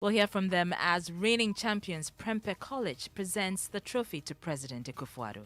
We'll hear from them as reigning champions Prempeh College presents the trophy to President Akufo-Addo.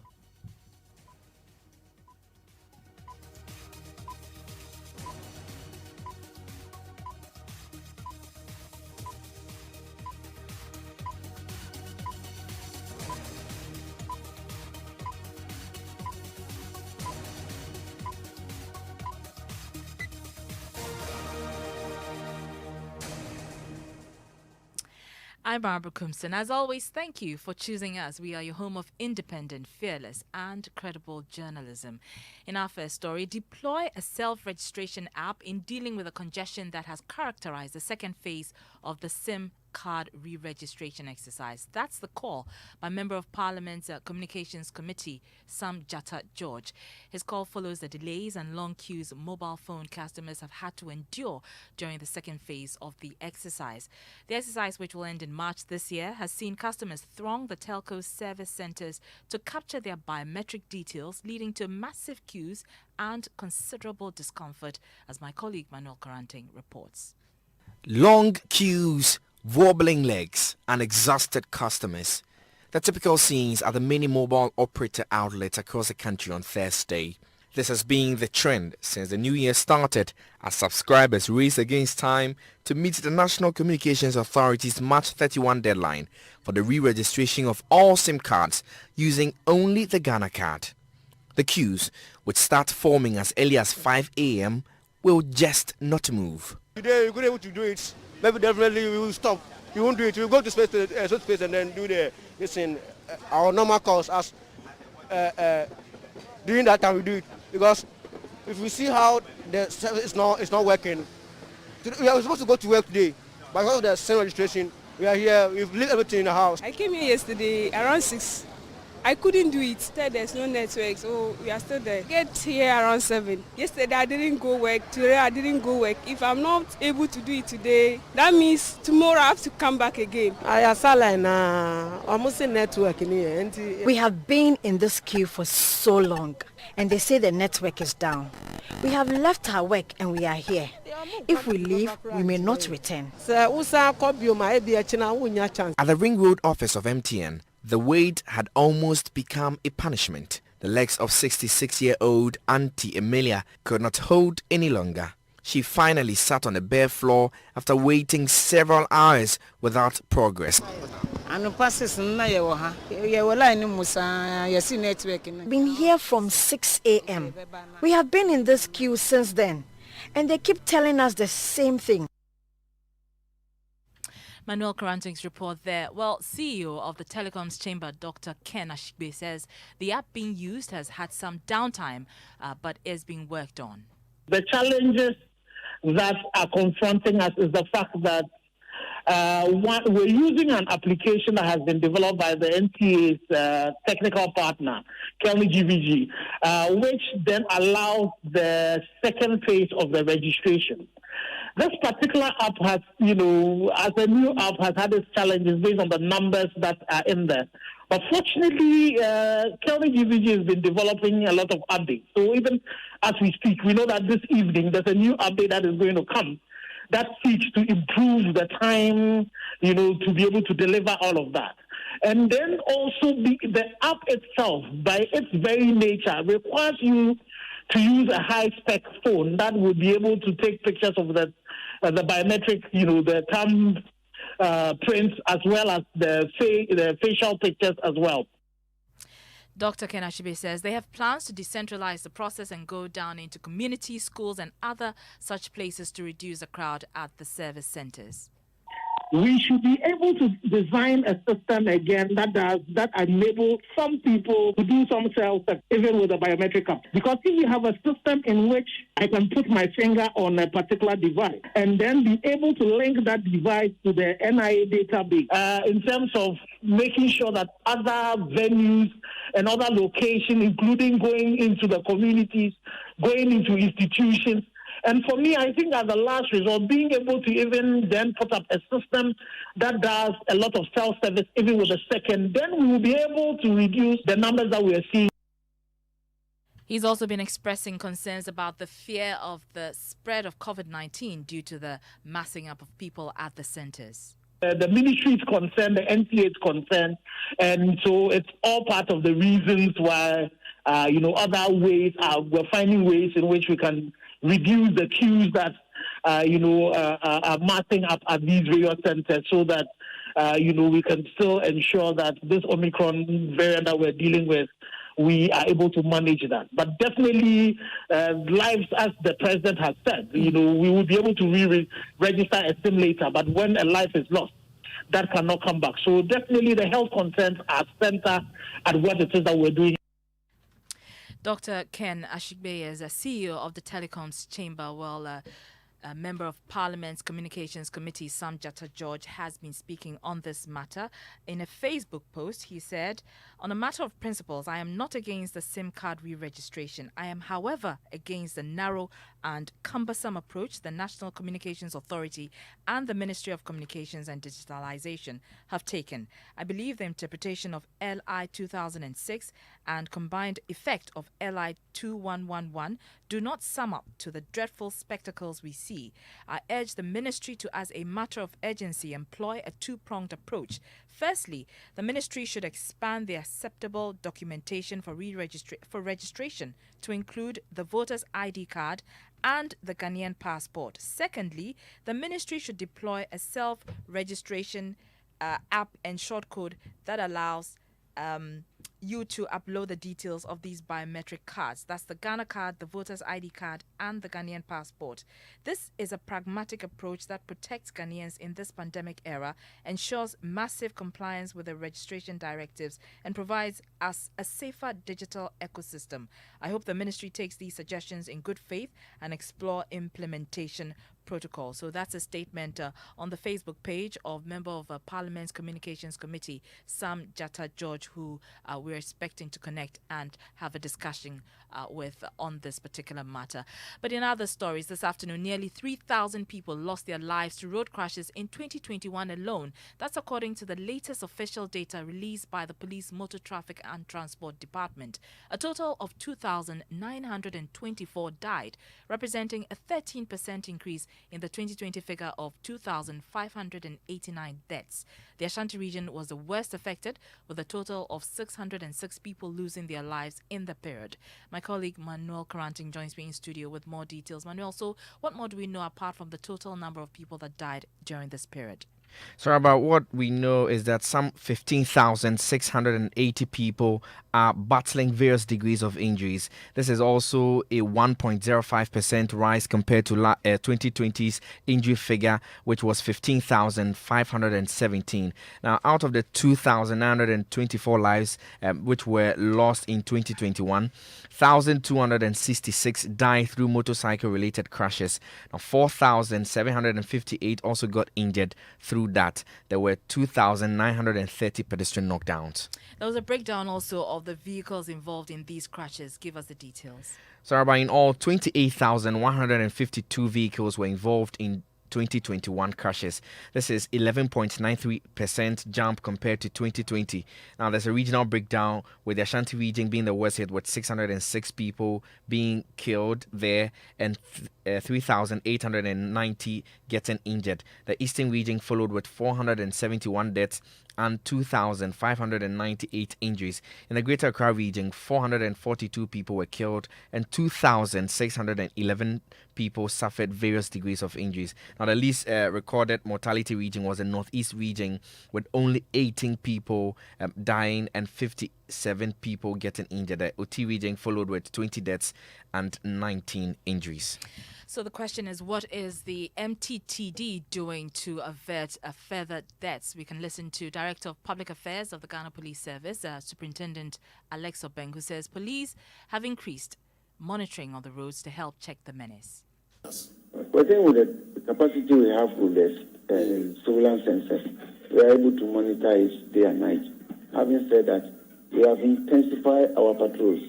I'm Barbara Kumson. As always, thank you for choosing us. We are your home of independent, fearless, and credible journalism. In our first story, deploy a self-registration app in dealing with the congestion that has characterized the second phase of the SIM card re-registration exercise. That's the call by Member of Parliament's Communications Committee, Sam Jatta George. His call follows the delays and long queues mobile phone customers have had to endure during the second phase of the exercise. The exercise, which will end in March this year, has seen customers throng the telco service centers to capture their biometric details, leading to massive queues and considerable discomfort, as my colleague Manuel Karanting reports. Long queues, wobbling legs, and exhausted customers. The typical scenes at the many mobile operator outlets across the country on Thursday. This has been the trend since the new year started as subscribers race against time to meet the National Communications Authority's March 31 deadline for the re-registration of all SIM cards using only the Ghana card. The queues, which start forming as early as 5 a.m., will just not move. Today, you're able to do it. Maybe definitely we will stop. You won't do it. We'll go to space and then do our normal calls as during that time we do it. Because if we see how the service is not working, we are supposed to go to work today. But because of the SIM registration, we are here, we've left everything in the house. I came here yesterday around 6. I couldn't do it. There's no network, so we are still there. Get here around 7. Yesterday I didn't go work. Today I didn't go work. If I'm not able to do it today, that means tomorrow I have to come back again. We have been in this queue for so long, and they say the network is down. We have left our work and we are here. If we leave, we may not return. At the Ring Road office of MTN, the wait had almost become a punishment. The legs of 66-year-old Auntie Emilia could not hold any longer. She finally sat on the bare floor after waiting several hours without progress. Been here from 6 a.m. We have been in this queue since then, and they keep telling us the same thing. Manuel Karanting's report there. Well, CEO of the Telecoms Chamber, Dr. Ken Ashigbe, says the app being used has had some downtime, but is being worked on. The challenges that are confronting us is the fact that we're using an application that has been developed by the NTA's technical partner, Kelmy GVG, which then allows the second phase of the registration. This particular app has, as a new app, has had its challenges based on the numbers that are in there. But fortunately, Kelvin GVG has been developing a lot of updates. So even as we speak, we know that this evening there's a new update that is going to come that seeks to improve the time, to be able to deliver all of that. And then also the app itself, by its very nature, requires you to use a high-spec phone that would be able to take pictures of the biometric, the thumb prints, as well as the facial pictures as well. Dr. Ken Ashigbe says they have plans to decentralize the process and go down into community schools and other such places to reduce the crowd at the service centers. We should be able to design a system again that enable some people to do some self-test, even with a biometric app. Because if you have a system in which I can put my finger on a particular device and then be able to link that device to the NIA database, in terms of making sure that other venues and other locations, including going into the communities, going into institutions, and for me, I think as a last resort, being able to even then put up a system that does a lot of self-service, even with a second, then we will be able to reduce the numbers that we are seeing. He's also been expressing concerns about the fear of the spread of COVID-19 due to the massing up of people at the centers. The ministry is concerned, the NTA is concerned, and so it's all part of the reasons why, other ways we're finding ways in which we can reduce the queues that, are massing up at these various centers so that, we can still ensure that this Omicron variant that we're dealing with, we are able to manage that. But definitely, lives, as the president has said, we will be able to re-register a SIM later, but when a life is lost, that cannot come back. So definitely the health concerns are center at what it is that we're doing. Dr. Ken Ashigbe is a CEO of the Telecoms Chamber. A member of Parliament's Communications Committee, Sam Jatta George, has been speaking on this matter. In a Facebook post, he said, "On a matter of principles, I am not against the SIM card re-registration. I am, however, against the narrow and cumbersome approach the National Communications Authority and the Ministry of Communications and Digitalization have taken. I believe the interpretation of LI 2006 and combined effect of LI 2111 do not sum up to the dreadful spectacles we see. I urge the ministry to, as a matter of urgency, employ a two-pronged approach. Firstly, the ministry should expand the acceptable documentation for registration to include the voter's ID card and the Ghanaian passport. Secondly, the ministry should deploy a self-registration app and shortcode that allows you to upload the details of these biometric cards. That's the Ghana card, the voter's ID card, and the Ghanaian passport. This is a pragmatic approach that protects Ghanaians in this pandemic era, ensures massive compliance with the registration directives, and provides us a safer digital ecosystem. I hope the ministry takes these suggestions in good faith and explore implementation protocol." So that's a statement on the Facebook page of member of Parliament's Communications Committee, Sam Jatta George, who we're expecting to connect and have a discussion with on this particular matter. But in other stories, this afternoon, nearly 3,000 people lost their lives to road crashes in 2021 alone. That's according to the latest official data released by the Police Motor Traffic and Transport Department. A total of 2,924 died, representing a 13% increase in the 2020 figure of 2,589 deaths. The Ashanti region was the worst affected, with a total of 606 people losing their lives in the period. My colleague Manuel Karanting joins me in studio with more details. Manuel, so what more do we know apart from the total number of people that died during this period? So about what we know is that some 15,680 people are battling various degrees of injuries. This is also a 1.05% rise compared to 2020's injury figure, which was 15,517. Now, out of the 2,924 lives which were lost in 2021, 1,266 died through motorcycle-related crashes. Now, 4,758 also got injured through that. There were 2,930 pedestrian knockdowns. There was a breakdown also of the vehicles involved in these crashes. Give us the details. So, in all, 28,152 vehicles were involved in 2021 crashes. This is 11.93% jump compared to 2020. Now, there's a regional breakdown with the Ashanti region being the worst hit, with 606 people being killed there and 3,890 getting injured. The Eastern region followed with 471 deaths and 2,598 injuries. In the Greater Accra region, 442 people were killed and 2,611 people suffered various degrees of injuries. Now, the least recorded mortality region was the Northeast region, with only 18 people dying and 57 people getting injured. The OT region followed with 20 deaths and 19 injuries. So the question is, what is the MTTD doing to avert further deaths? We can listen to Director of Public Affairs of the Ghana Police Service, Superintendent Alex Obeng, who says police have increased monitoring on the roads to help check the menace. But then with the capacity we have with the surveillance sensors, we are able to monitor it day and night. Having said that, we have intensified our patrols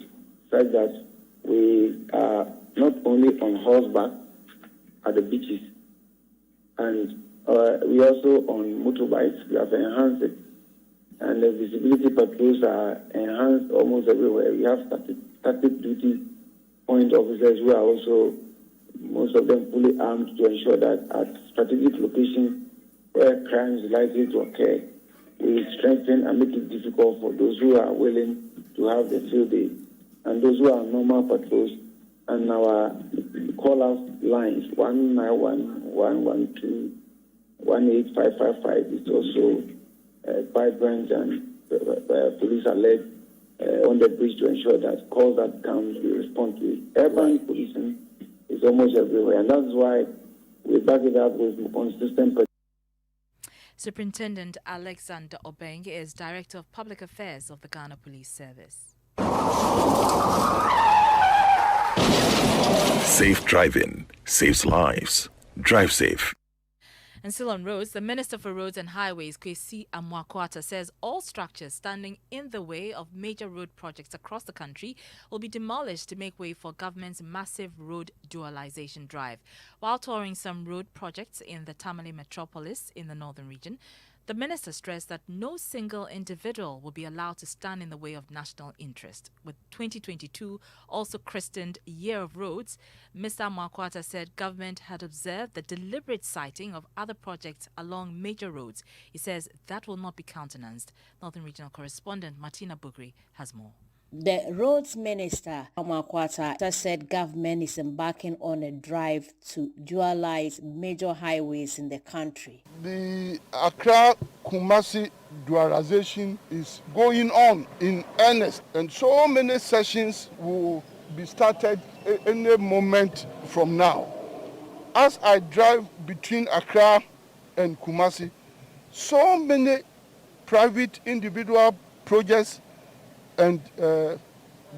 such that we are not only on horseback at the beaches, and we also on motorbikes. We have enhanced it, and the visibility patrols are enhanced almost everywhere. We have static duty point officers who are also, most of them, fully armed to ensure that at strategic locations where crime is likely to occur, we strengthen and make it difficult for those who are willing to have the field day and those who are normal patrols, and our call-out lines 191, 112, 18555 is also vibrant, and police alert on the bridge to ensure that calls that come, we respond to it. Urban policing is almost everywhere, and that's why we back it up with consistent. Superintendent Alexander Obeng is Director of Public Affairs of the Ghana Police Service. Safe driving saves lives. Drive safe. And still on roads, the Minister for Roads and Highways, Kwesi Amwakwata, says all structures standing in the way of major road projects across the country will be demolished to make way for government's massive road dualization drive. While touring some road projects in the Tamale metropolis in the northern region, the minister stressed that no single individual will be allowed to stand in the way of national interest. With 2022 also christened Year of Roads, Mr. Makwata said government had observed the deliberate siting of other projects along major roads. He says that will not be countenanced. Northern Regional Correspondent Martina Bugri has more. The roads minister, Amakwata, said government is embarking on a drive to dualize major highways in the country. The Accra-Kumasi dualization is going on in earnest, and so many sessions will be started any moment from now. As I drive between Accra and Kumasi, so many private individual projects and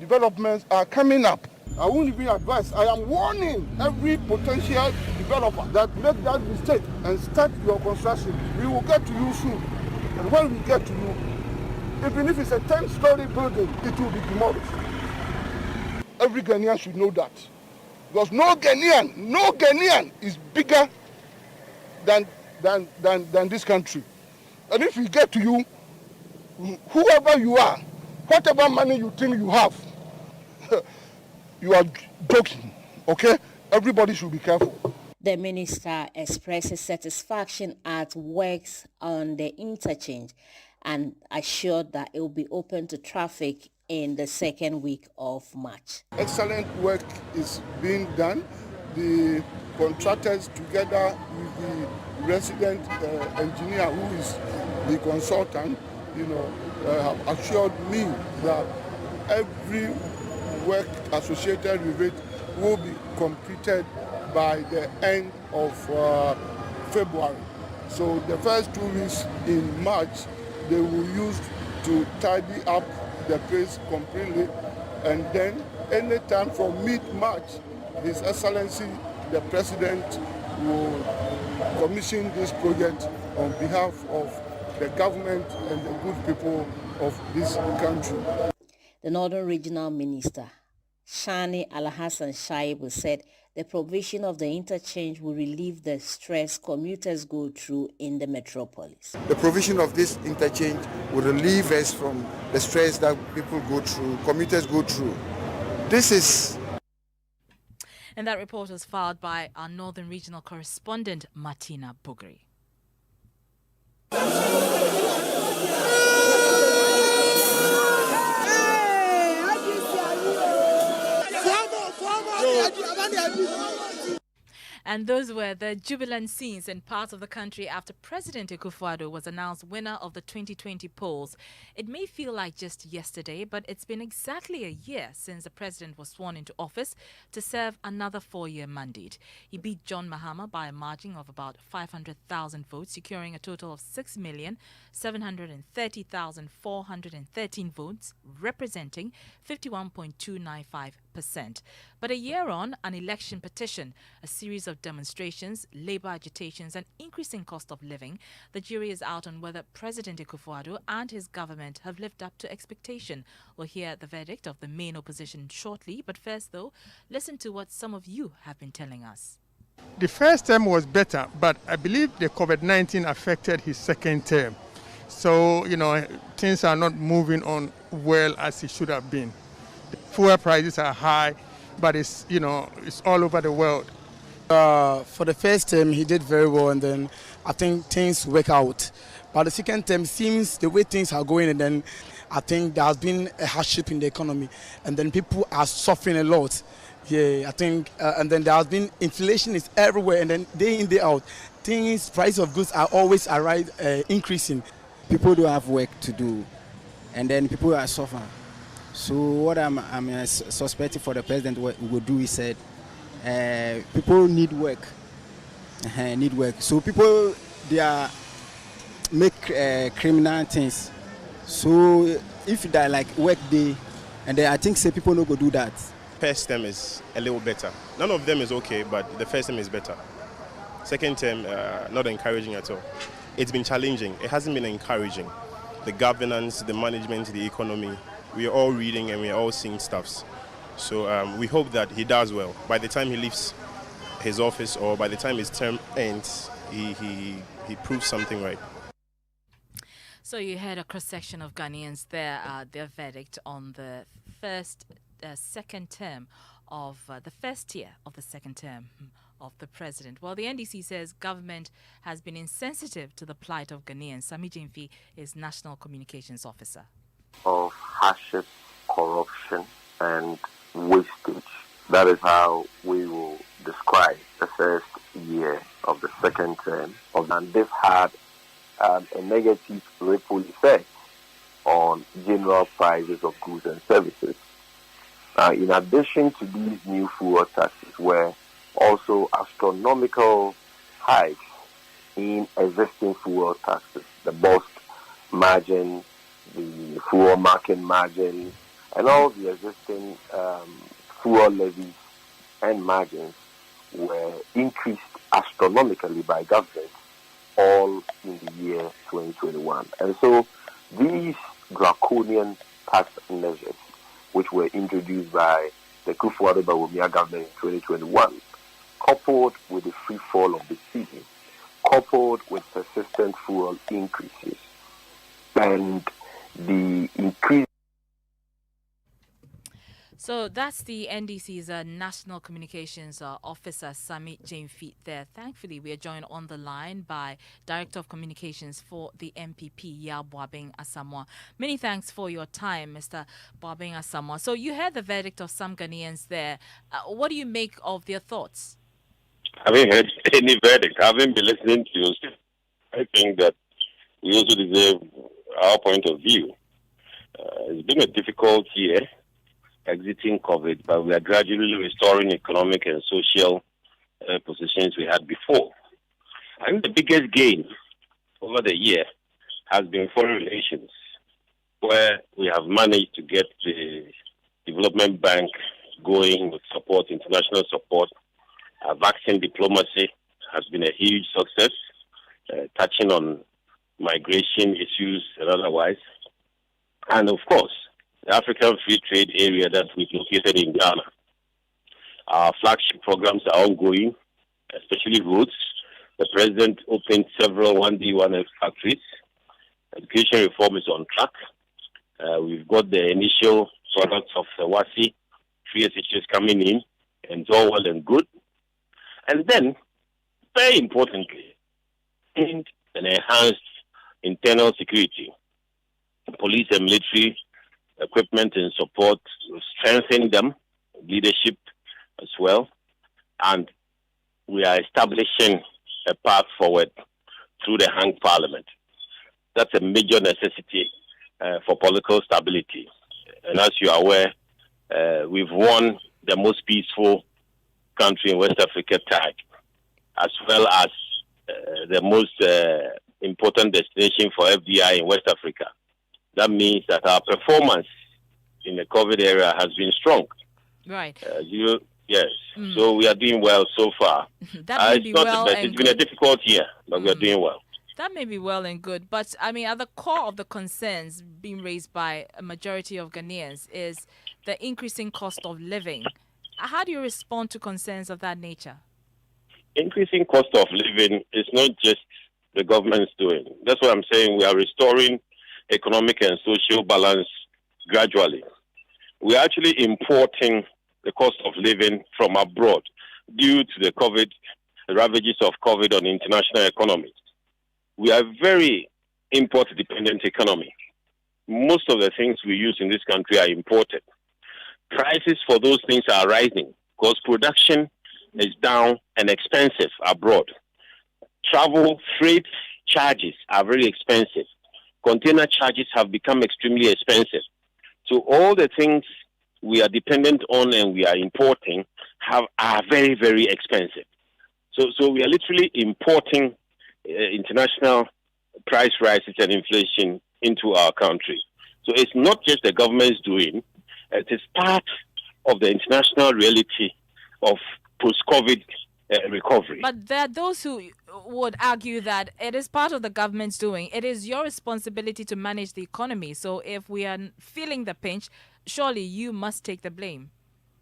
developments are coming up. I won't even advise. I am warning every potential developer that make that mistake and start your construction. We will get to you soon. And when we get to you, even if it's a 10-story building, it will be demolished. Every Ghanaian should know that. Because no Ghanaian is bigger than this country. And if we get to you, whoever you are, whatever money you think you have, you are joking, okay? Everybody should be careful. The minister expresses satisfaction at works on the interchange and assured that it will be open to traffic in the second week of March. Excellent work is being done. The contractors, together with the resident engineer who is the consultant, have assured me that every work associated with it will be completed by the end of February. So the first 2 weeks in March, they will use to tidy up the place completely, and then anytime from mid-March, His Excellency, the President, will commission this project on behalf of the government and the good people of this country. The Northern Regional Minister, Shani Alhassan Shaibu, said the provision of the interchange will relieve the stress commuters go through in the metropolis. The provision of this interchange will relieve us from the stress that people go through, commuters go through. This is... And that report was filed by our Northern Regional Correspondent, Martina Bugri. And those were the jubilant scenes in parts of the country after President Akufo-Addo was announced winner of the 2020 polls. It may feel like just yesterday, but it's been exactly a year since the president was sworn into office to serve another 4-year mandate. He beat John Mahama by a margin of about 500,000 votes, securing a total of 6,730,413 votes, representing 51.295%. But a year on, an election petition, a series of demonstrations, labor agitations, and increasing cost of living, the jury is out on whether President Akufo-Addo and his government have lived up to expectation. We'll hear the verdict of the main opposition shortly, but first, though, listen to what some of you have been telling us. The first term was better, but I believe the COVID-19 affected his second term. So, things are not moving on well as it should have been. Fuel prices are high, but it's all over the world. For the first term, he did very well, and then I think things work out. But the second term seems the way things are going, and then I think there has been a hardship in the economy, and then people are suffering a lot. Yeah, I think, and then there has been inflation is everywhere, and then day in, day out, price of goods are always increasing. People don't have work to do, and then people are suffering. So what I'm suspecting for the president will do, he said, people need work. Need work. So people, they are make criminal things. So if they like work day, and then I think say people no go do that. First term is a little better. None of them is okay, but the first term is better. Second term, not encouraging at all. It's been challenging. It hasn't been encouraging. The governance, the management, the economy, we are all reading and we are all seeing stuffs. So we hope that he does well. By the time he leaves his office or by the time his term ends, he proves something right. So you heard a cross-section of Ghanaians there, their verdict on the second term of the first year of the second term of the president. Well, the NDC says government has been insensitive to the plight of Ghanaians. Sami Jemfi is National Communications Officer. Of hardship, corruption, and wastage. That is how we will describe the first year of the second term. And they've had a negative ripple effect on general prices of goods and services. In addition to these new fuel taxes, were also astronomical hikes in existing fuel taxes, the bust margin, the fuel market margin, and all the existing fuel levies and margins were increased astronomically by government all in the year 2021. And so these draconian tax measures, which were introduced by the Kufuor-Bawumia government in 2021, coupled with the free fall of the cedi, coupled with persistent fuel increases, and the increase. So that's the NDC's National Communications Officer, Sami Jemfi there. Thankfully, we are joined on the line by Director of Communications for the MPP, Ya Boabeng Asamoah. Many thanks for your time, Mr. Boabeng Asamoah. So you heard the verdict of some Ghanaians there. What do you make of their thoughts? I haven't heard any verdict. I haven't been listening to you. I think that we also deserve our point of view. It's been a difficult year exiting COVID, but we are gradually restoring economic and social positions we had before. I think the biggest gain over the year has been foreign relations, where we have managed to get the development bank going with support, international support. Vaccine diplomacy has been a huge success, touching on migration issues and otherwise. And of course, the African Free Trade Area that we've located in Ghana. Our flagship programs are ongoing, especially roads. The president opened several 1D, 1F factories. Education reform is on track. We've got the initial products of the WASI, 3SHs coming in, and it's all well and good. And then, very importantly, an enhanced internal security, police and military equipment and support, strengthen them, leadership as well. And we are establishing a path forward through the hung parliament. That's a major necessity for political stability. And as you are aware, we've won the most peaceful country in West Africa tag, as well as the most important destination for FDI in West Africa. That means that our performance in the COVID era has been strong. Right. Yes. So we are doing well so far. That may be well and It's been a difficult year, but we are doing well. That may be well and good, but I mean, at the core of the concerns being raised by a majority of Ghanaians is the increasing cost of living. How do you respond to concerns of that nature? Increasing cost of living is not just the government's doing. That's what I'm saying. We are restoring economic and social balance gradually. We're actually importing the cost of living from abroad due to the ravages of COVID on international economies. we are a very import-dependent economy. Most of the things we use in this country are imported. Prices for those things are rising because production is down and expensive abroad. Travel, freight charges are very expensive. Container charges have become extremely expensive. So all the things we are dependent on and we are importing are very, very expensive. So we are literally importing international price rises and inflation into our country. So it's not just the government's doing, it is part of the international reality of post-COVID recovery. But there are those who would argue that it is part of the government's doing. It is your responsibility to manage the economy. So if we are feeling the pinch, surely you must take the blame.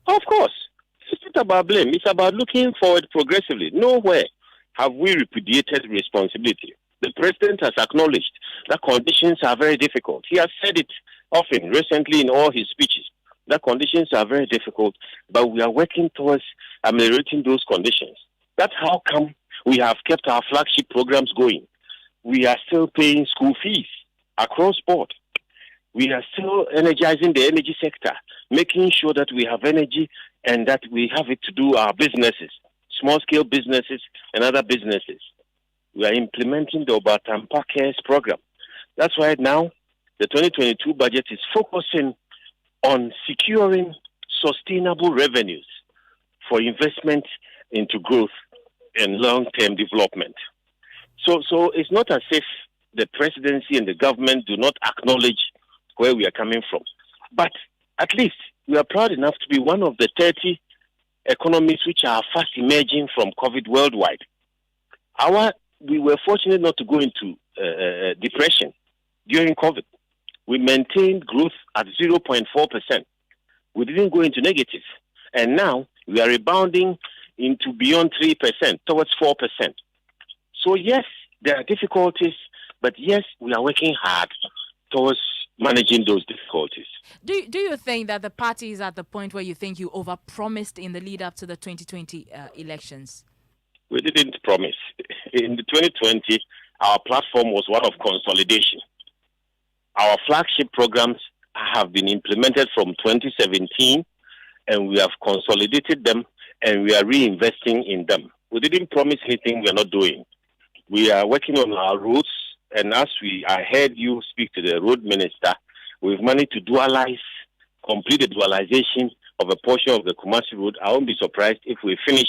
Of course. It's not about blame. It's about looking forward progressively. Nowhere have we repudiated responsibility. The president has acknowledged that conditions are very difficult. He has said it often recently in all his speeches. That conditions are very difficult, but we are working towards ameliorating those conditions. That's how come we have kept our flagship programs going. We are still paying school fees across board. We are still energizing the energy sector, making sure that we have energy and that we have it to do our businesses, small-scale businesses and other businesses. We are implementing the Obatampa Cares program. That's why now the 2022 budget is focusing on securing sustainable revenues for investment into growth and long-term development. So it's not as if the presidency and the government do not acknowledge where we are coming from. But at least we are proud enough to be one of the 30 economies which are fast emerging from COVID worldwide. We were fortunate not to go into depression during COVID. We maintained growth at 0.4%. We didn't go into negative. And now we are rebounding into beyond 3%, towards 4%. So yes, there are difficulties, but yes, we are working hard towards managing those difficulties. Do you think that the party is at the point where you think you overpromised in the lead up to the 2020 elections? We didn't promise. In the 2020, our platform was one of consolidation. Our flagship programs have been implemented from 2017, and we have consolidated them, and we are reinvesting in them. We didn't promise anything we are not doing. We are working on our roads, and as I heard you speak to the road minister, we've managed to complete the dualization of a portion of the Kumasi Road. I won't be surprised if we finish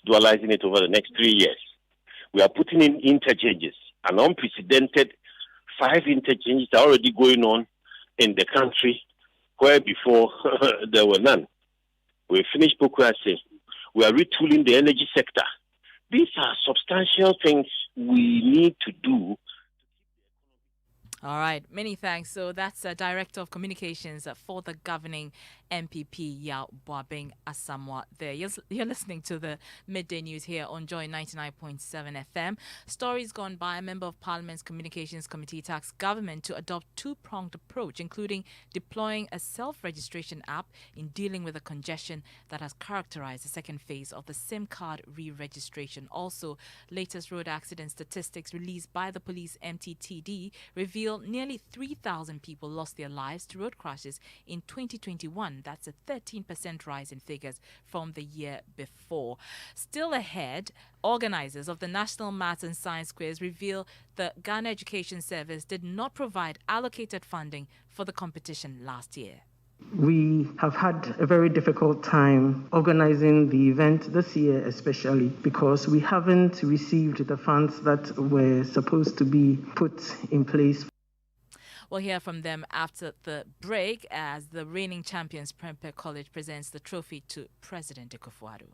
dualizing it over the next 3 years. We are putting in interchanges, an unprecedented 5 interchanges are already going on in the country where before there were none. We finished Pokuase. We are retooling the energy sector. These are substantial things we need to do. All right, many thanks. So that's Director of Communications for the governing MPP, Yao Boabeng Asamoah there. You're listening to the Midday News here on Joy 99.7 FM. Stories gone by. A member of Parliament's Communications Committee tasked government to adopt two-pronged approach, including deploying a self-registration app in dealing with the congestion that has characterized the second phase of the SIM card re-registration. Also, latest road accident statistics released by the police MTTD reveal nearly 3,000 people lost their lives to road crashes in 2021. That's a 13% rise in figures from the year before. Still ahead, organizers of the National Maths and Science Quiz reveal the Ghana Education Service did not provide allocated funding for the competition last year. We have had a very difficult time organizing the event this year, especially because we haven't received the funds that were supposed to be put in place. We'll hear from them after the break as the reigning champions Prempeh College presents the trophy to President Akufo-Addo.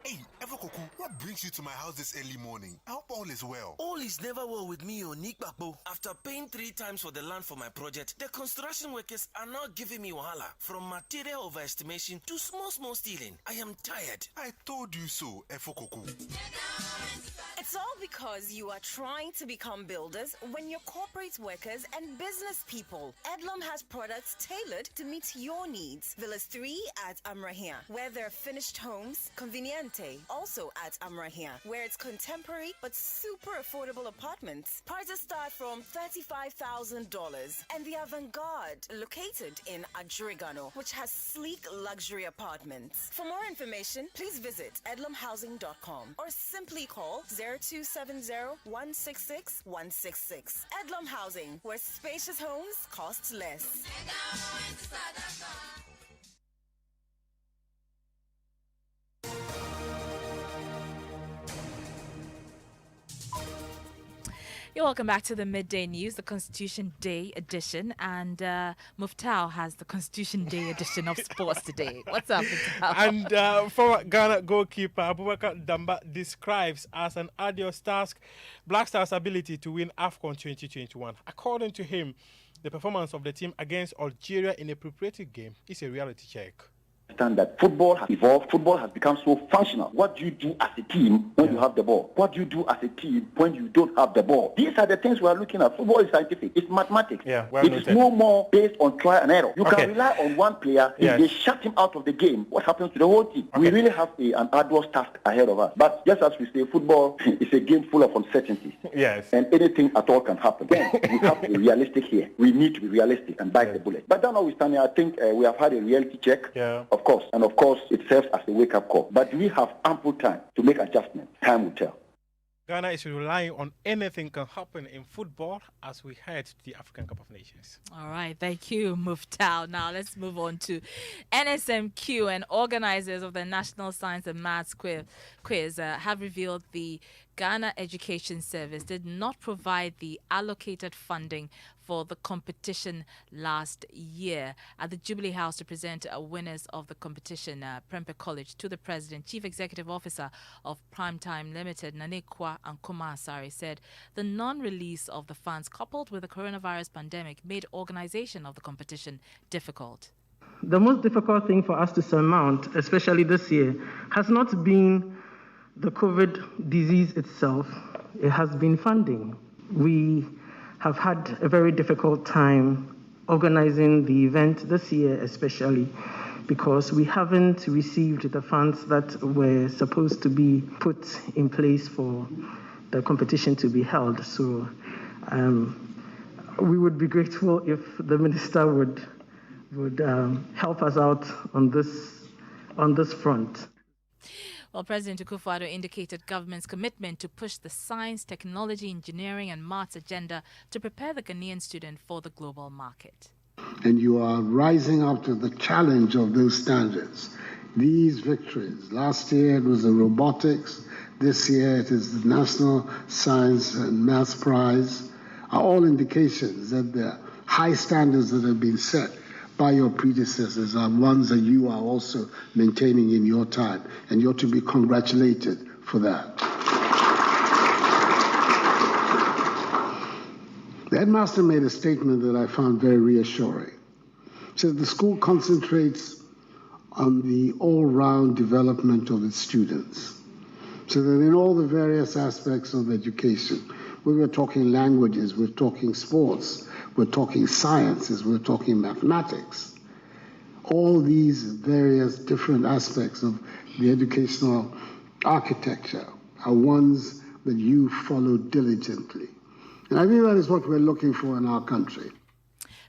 Hey, Evokoku, what brings you to my house this early morning? I hope all is well. All is never well with me, Nick Bakbo. After paying 3 times for the land for my project, the construction workers are now giving me wahala. From material overestimation to small stealing. I am tired. I told you so, Evokoku. It's all because because you are trying to become builders when you're corporate workers and business people. Edlum has products tailored to meet your needs. Villas 3 at Amrahia, where there are finished homes. Conveniente, also at Amrahia, where it's contemporary but super affordable apartments. Prices start from $35,000. And the Avant-Garde, located in Adjurigano, which has sleek luxury apartments. For more information, please visit edlumhousing.com or simply call 0270-166-166. Edlum Housing, where spacious homes cost less. You're welcome back to the Midday News, the Constitution Day edition. And Muftau has the Constitution Day edition of sports today. What's up, Muftau? And former Ghana goalkeeper Abubakar Damba describes as an arduous task Black Stars' ability to win AFCON 2021. According to him, the performance of the team against Algeria in a preparatory game is a reality check. Understand that football has evolved, football has become so functional. What do you do as a team when you have the ball? What do you do as a team when you don't have the ball? These are the things we are looking at. Football is scientific, it's mathematics. It is no more based on trial and error. You can rely on one player. If they shut him out of the game, what happens to the whole team? We really have an arduous task ahead of us. But just as we say, football is a game full of uncertainties. Yes. And anything at all can happen. Then we have to be realistic here. We need to be realistic and bite the bullet. But that notwithstanding, I think we have had a reality check. Of course, and of course, it serves as a wake-up call. But we have ample time to make adjustments. Time will tell. Ghana is relying on anything can happen in football as we head to the African Cup of Nations. All right, thank you, Muftau. Now let's move on to NSMQ, and organizers of the National Science and Maths quiz have revealed the Ghana Education Service did not provide the allocated funding for the competition last year. At the Jubilee House to present winners of the competition, Prempeh College, to the President, Chief Executive Officer of Primetime Limited, Nanekwa Ankuma Asare, said the non-release of the funds coupled with the coronavirus pandemic made organization of the competition difficult. The most difficult thing for us to surmount, especially this year, has not been the COVID disease itself. It has been funding. We have had a very difficult time organizing the event this year, especially because we haven't received the funds that were supposed to be put in place for the competition to be held. So we would be grateful if the minister would help us out on this front. Well, President Akufo-Addo indicated government's commitment to push the science, technology, engineering and maths agenda to prepare the Ghanaian student for the global market. And you are rising up to the challenge of those standards. These victories, last year it was the robotics, this year it is the National Science and Maths Prize, are all indications that the high standards that have been set by your predecessors are ones that you are also maintaining in your time, and you ought to be congratulated for that. The headmaster made a statement that I found very reassuring. He said the school concentrates on the all-round development of its students, so that in all the various aspects of education, we were talking languages, we're talking sports, we're talking sciences, we're talking mathematics. All these various different aspects of the educational architecture are ones that you follow diligently. And I think that is what we're looking for in our country.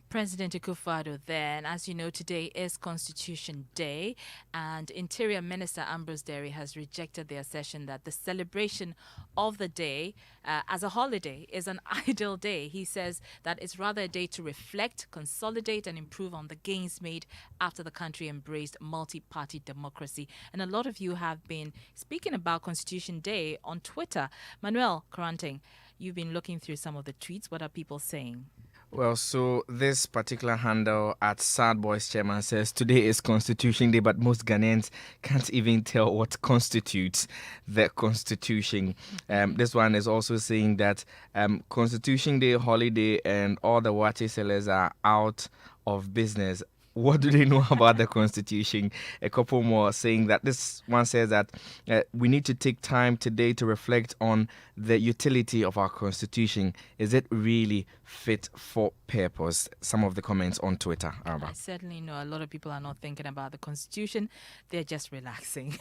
President Akufo-Addo then, as you know, today is Constitution Day, and Interior Minister Ambrose Derry has rejected the assertion that the celebration of the day as a holiday is an idle day. He says that it's rather a day to reflect, consolidate and improve on the gains made after the country embraced multi-party democracy. And a lot of you have been speaking about Constitution Day on Twitter. Manuel Karanting, you've been looking through some of the tweets. What are people saying? Well, so this particular handle at Sad Boys Chairman says today is Constitution Day, but most Ghanaians can't even tell what constitutes the Constitution. This one is also saying that Constitution Day holiday and all the watches sellers are out of business. what do they know about the Constitution? A couple more saying that this one says that we need to take time today to reflect on the utility of our Constitution. Is it really fit for purpose? Some of the comments on Twitter. I certainly know a lot of people are not thinking about the Constitution. They're just relaxing.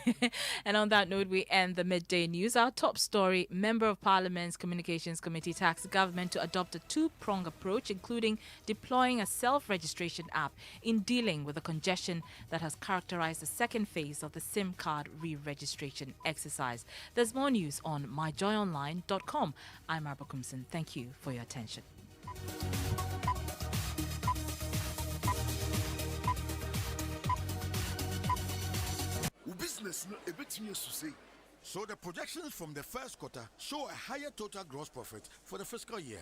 And on that note, we end the midday news. Our top story: Member of Parliament's Communications Committee tasked the government to adopt a two-pronged approach, including deploying a self-registration app in dealing with the congestion that has characterized the second phase of the SIM card re-registration exercise. There's more news on myjoyonline.com. I'm Arbor Kumson. Thank you for your attention. Business a bit news to say. So the projections from the first quarter show a higher total gross profit for the fiscal year.